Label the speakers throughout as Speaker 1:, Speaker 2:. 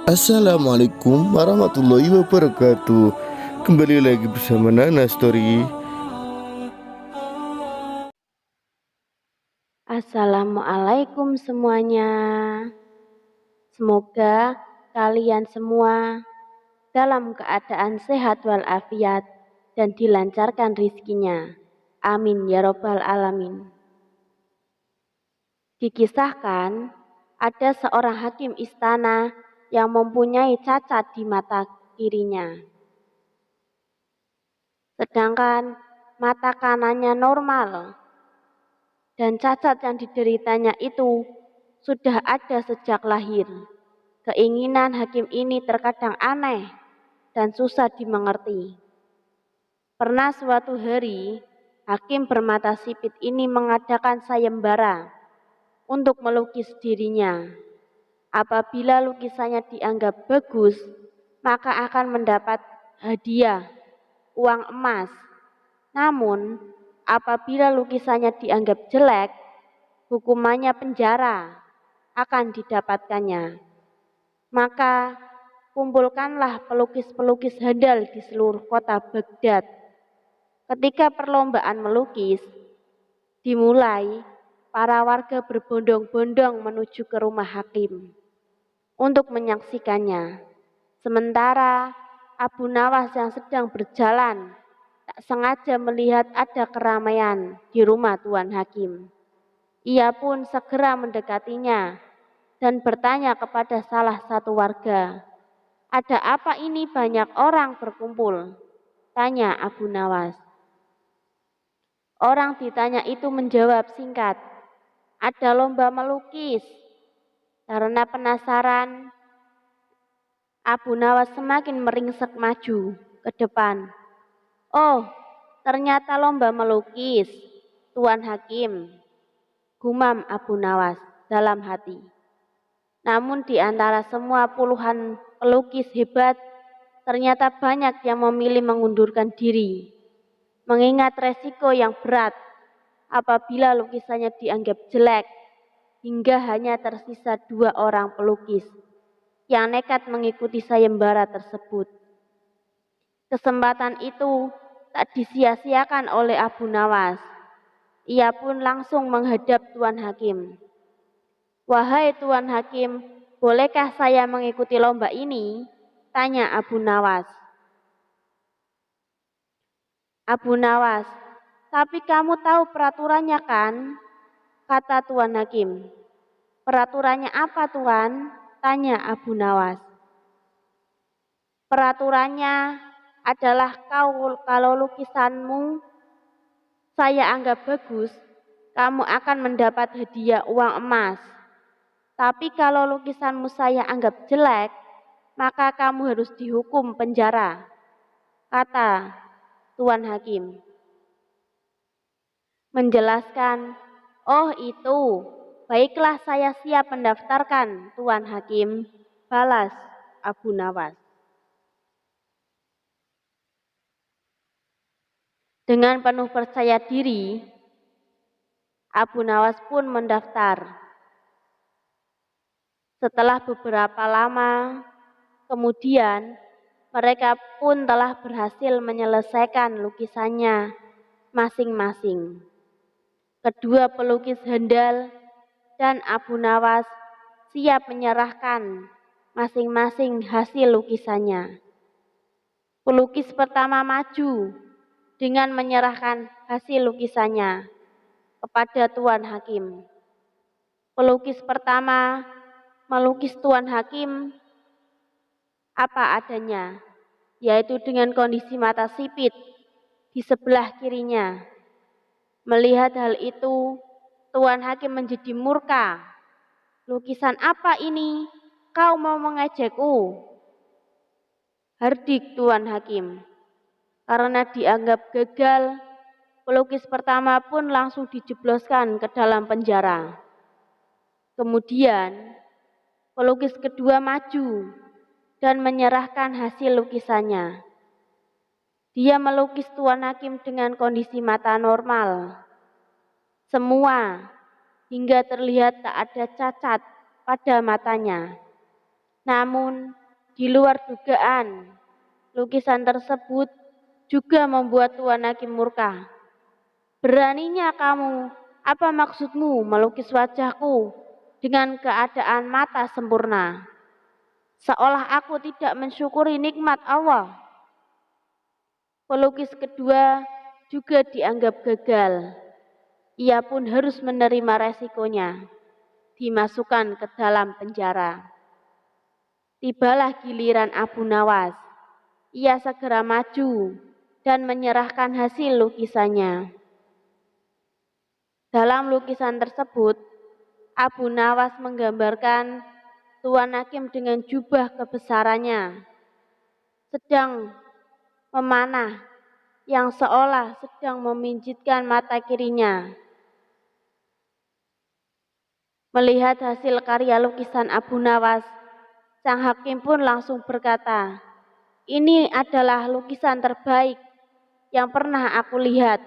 Speaker 1: Assalamualaikum warahmatullahi wabarakatuh. Kembali lagi bersama Nana Story.
Speaker 2: Assalamualaikum semuanya. Semoga kalian semua dalam keadaan sehat walafiat dan dilancarkan rizkinya. Amin ya robbal alamin. Dikisahkan ada seorang hakim istana yang mempunyai cacat di mata kirinya. Sedangkan mata kanannya normal dan cacat yang dideritanya itu sudah ada sejak lahir. Keinginan hakim ini terkadang aneh dan susah dimengerti. Pernah suatu hari, hakim bermata sipit ini mengadakan sayembara untuk melukis dirinya. Apabila lukisannya dianggap bagus, maka akan mendapat hadiah uang emas. Namun, apabila lukisannya dianggap jelek, hukumannya penjara akan didapatkannya. Maka kumpulkanlah pelukis-pelukis handal di seluruh kota Baghdad. Ketika perlombaan melukis dimulai, para warga berbondong-bondong menuju ke rumah hakim untuk menyaksikannya. Sementara Abu Nawas yang sedang berjalan tak sengaja melihat ada keramaian di rumah Tuan Hakim. Ia pun segera mendekatinya dan bertanya kepada salah satu warga, "Ada apa ini banyak orang berkumpul?" tanya Abu Nawas. Orang ditanya itu menjawab singkat, "Ada lomba melukis." Karena penasaran, Abu Nawas semakin meringsek maju ke depan. "Oh, ternyata lomba melukis, Tuan Hakim," gumam Abu Nawas dalam hati. Namun di antara semua puluhan pelukis hebat, ternyata banyak yang memilih mengundurkan diri, mengingat resiko yang berat apabila lukisannya dianggap jelek, hingga hanya tersisa 2 orang pelukis yang nekat mengikuti sayembara tersebut. Kesempatan itu tak disia-siakan oleh Abu Nawas. Ia pun langsung menghadap Tuan Hakim. "Wahai Tuan Hakim, bolehkah saya mengikuti lomba ini?" tanya Abu Nawas. Abu Nawas, "Tapi kamu tahu peraturannya kan?" kata Tuan Hakim. "Peraturannya apa, Tuan?" tanya Abu Nawas. "Peraturannya adalah kalau lukisanmu saya anggap bagus, kamu akan mendapat hadiah uang emas. Tapi kalau lukisanmu saya anggap jelek, maka kamu harus dihukum penjara," kata Tuan Hakim. Menjelaskan, "Oh itu, baiklah saya siap mendaftarkan, Tuan Hakim," balas Abu Nawas. Dengan penuh percaya diri, Abu Nawas pun mendaftar. Setelah beberapa lama, kemudian mereka pun telah berhasil menyelesaikan lukisannya masing-masing. Kedua pelukis handal dan Abu Nawas siap menyerahkan masing-masing hasil lukisannya. Pelukis pertama maju dengan menyerahkan hasil lukisannya kepada Tuan Hakim. Pelukis pertama melukis Tuan Hakim apa adanya, yaitu dengan kondisi mata sipit di sebelah kirinya. Melihat hal itu, Tuan Hakim menjadi murka. "Lukisan apa ini? Kau mau mengejekku?" hardik Tuan Hakim. Karena dianggap gagal, pelukis pertama pun langsung dijebloskan ke dalam penjara. Kemudian, pelukis kedua maju dan menyerahkan hasil lukisannya. Dia melukis Tuan Hakim dengan kondisi mata normal. Semua hingga terlihat tak ada cacat pada matanya. Namun, di luar dugaan, lukisan tersebut juga membuat Tuan Hakim murka. Beraninya kamu, apa maksudmu melukis wajahku dengan keadaan mata sempurna? Seolah aku tidak mensyukuri nikmat Allah. Pelukis kedua juga dianggap gagal. Ia pun harus menerima resikonya, dimasukkan ke dalam penjara. Tibalah giliran Abu Nawas. Ia segera maju dan menyerahkan hasil lukisannya. Dalam lukisan tersebut, Abu Nawas menggambarkan Tuan Hakim dengan jubah kebesarannya, sedang memanah yang seolah sedang memijitkan mata kirinya. Melihat hasil karya lukisan Abu Nawas, sang hakim pun langsung berkata, "Ini adalah lukisan terbaik yang pernah aku lihat,"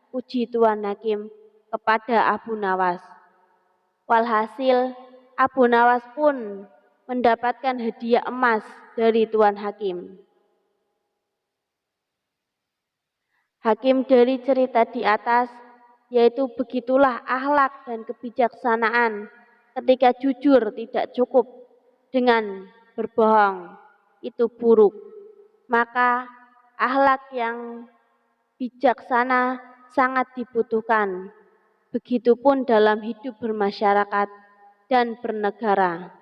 Speaker 2: puji Tuan Hakim kepada Abu Nawas. Walhasil, Abu Nawas pun mendapatkan hadiah emas dari Tuan Hakim. Hakim dari cerita di atas, yaitu begitulah akhlak dan kebijaksanaan ketika jujur tidak cukup dengan berbohong, itu buruk. Maka akhlak yang bijaksana sangat dibutuhkan. Begitupun dalam hidup bermasyarakat dan bernegara.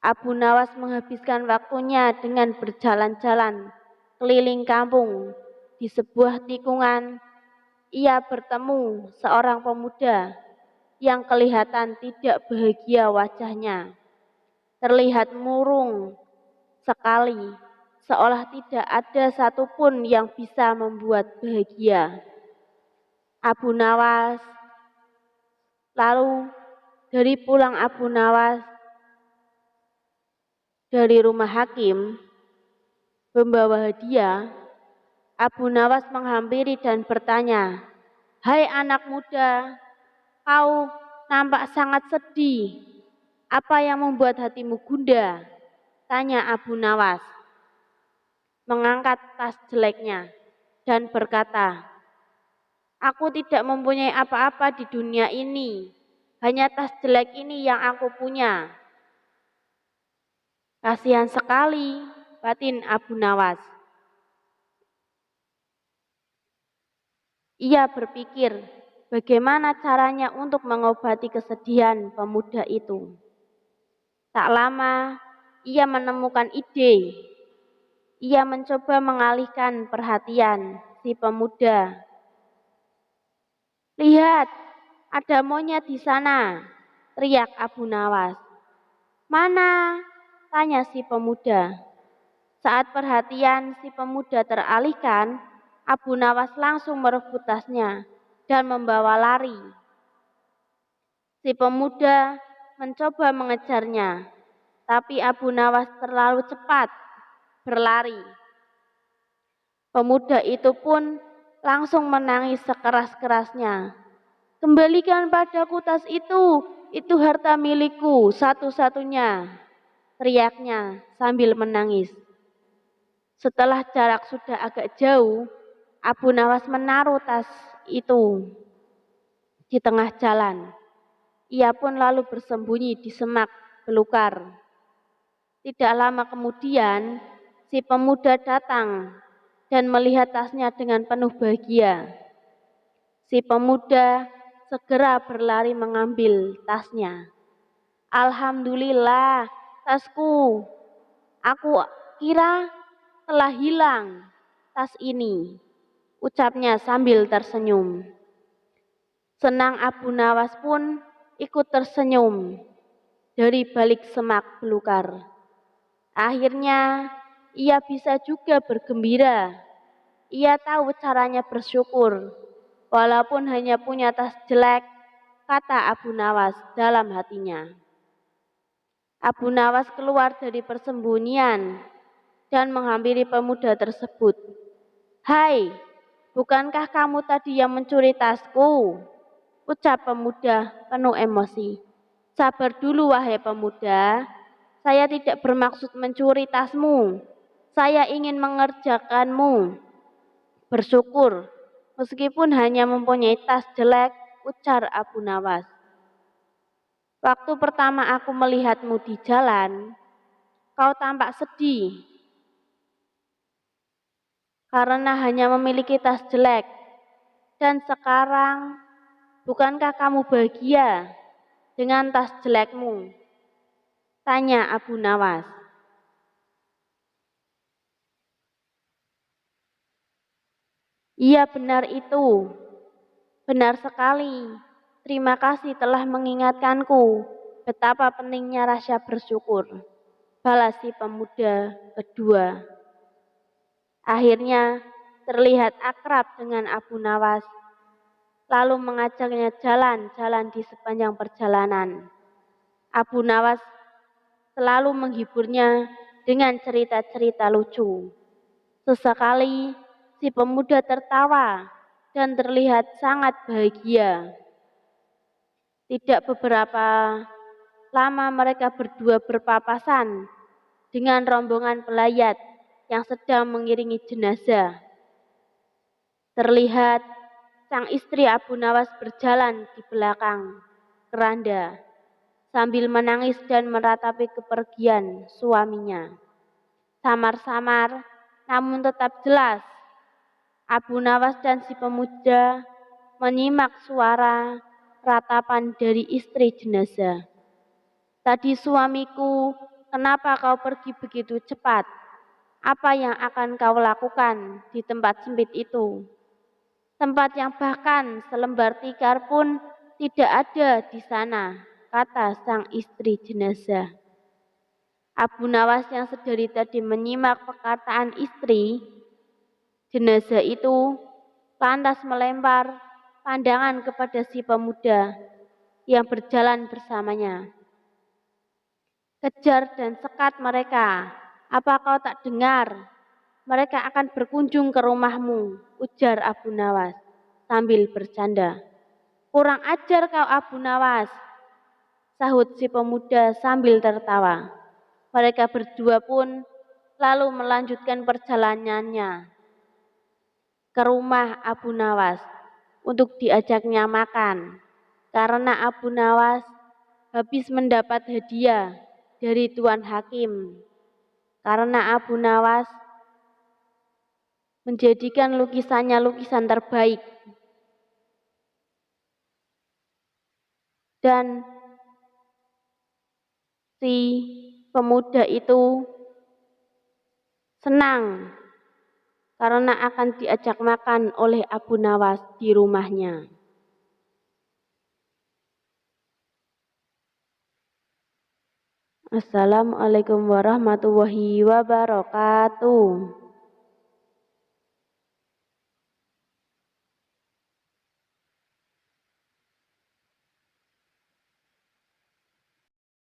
Speaker 2: Abu Nawas menghabiskan waktunya dengan berjalan-jalan keliling kampung. Di sebuah tikungan, ia bertemu seorang pemuda yang kelihatan tidak bahagia wajahnya. Terlihat murung sekali, seolah tidak ada satupun yang bisa membuat bahagia. Abu Nawas, lalu dari pulang Abu Nawas dari rumah hakim, membawa hadiah, Abu Nawas menghampiri dan bertanya, "Hai anak muda, kau nampak sangat sedih. Apa yang membuat hatimu gundah?" tanya Abu Nawas, mengangkat tas jeleknya dan berkata, "Aku tidak mempunyai apa-apa di dunia ini, hanya tas jelek ini yang aku punya." Kasihan sekali, batin Abu Nawas. Ia berpikir bagaimana caranya untuk mengobati kesedihan pemuda itu. Tak lama, ia menemukan ide. Ia mencoba mengalihkan perhatian si pemuda. "Lihat, ada monyet di sana," teriak Abu Nawas. "Mana?" tanya si pemuda. Saat perhatian si pemuda teralihkan, Abu Nawas langsung merebut tasnya dan membawa lari. Si pemuda mencoba mengejarnya, tapi Abu Nawas terlalu cepat berlari. Pemuda itu pun langsung menangis sekeras-kerasnya. "Kembalikan padaku tas itu harta milikku satu-satunya," teriaknya sambil menangis. Setelah jarak sudah agak jauh, Abu Nawas menaruh tas itu di tengah jalan. Ia pun lalu bersembunyi di semak belukar. Tidak lama kemudian, si pemuda datang dan melihat tasnya dengan penuh bahagia. Si pemuda segera berlari mengambil tasnya. "Alhamdulillah, tasku. Aku kira telah hilang tas ini," ucapnya sambil tersenyum. Senang Abu Nawas pun ikut tersenyum dari balik semak belukar. Akhirnya ia bisa juga bergembira. Ia tahu caranya bersyukur, walaupun hanya punya tas jelek, kata Abu Nawas dalam hatinya. Abu Nawas keluar dari persembunyian dan menghampiri pemuda tersebut. "Hai, bukankah kamu tadi yang mencuri tasku?" ucap pemuda penuh emosi. Sabar dulu wahai pemuda, saya tidak bermaksud mencuri tasmu. Saya ingin mengerjakanmu bersyukur, meskipun hanya mempunyai tas jelek, ujar Abu Nawas. Waktu pertama aku melihatmu di jalan, kau tampak sedih karena hanya memiliki tas jelek. Dan sekarang, bukankah kamu bahagia dengan tas jelekmu? Tanya Abu Nawas. Iya, benar itu. Benar sekali. Terima kasih telah mengingatkanku betapa pentingnya rasa bersyukur. Balas si pemuda kedua. Akhirnya terlihat akrab dengan Abu Nawas, lalu mengajaknya jalan-jalan di sepanjang perjalanan. Abu Nawas selalu menghiburnya dengan cerita-cerita lucu. Sesekali si pemuda tertawa dan terlihat sangat bahagia. Tidak beberapa lama mereka berdua berpapasan dengan rombongan pelayat yang sedang mengiringi jenazah. Terlihat sang istri Abu Nawas berjalan di belakang keranda sambil menangis dan meratapi kepergian suaminya. Samar-samar namun tetap jelas Abu Nawas dan si pemuda menyimak suara ratapan dari istri jenazah. Tadi suamiku, kenapa kau pergi begitu cepat? Apa yang akan kau lakukan di tempat sempit itu? Tempat yang bahkan selembar tikar pun tidak ada di sana, kata sang istri jenazah. Abu Nawas yang sedari tadi menyimak perkataan istri jenazah itu lantas melempar pandangan kepada si pemuda yang berjalan bersamanya. Kejar dan sekat mereka. Apa kau tak dengar? Mereka akan berkunjung ke rumahmu, ujar Abu Nawas sambil bercanda. Kurang ajar kau Abu Nawas, sahut si pemuda sambil tertawa. Mereka berdua pun lalu melanjutkan perjalanannya ke rumah Abu Nawas untuk diajaknya makan. Karena Abu Nawas habis mendapat hadiah dari Tuan Hakim. Karena Abu Nawas menjadikan lukisannya lukisan terbaik. Dan si pemuda itu senang karena akan diajak makan oleh Abu Nawas di rumahnya. Assalamualaikum warahmatullahi wabarakatuh.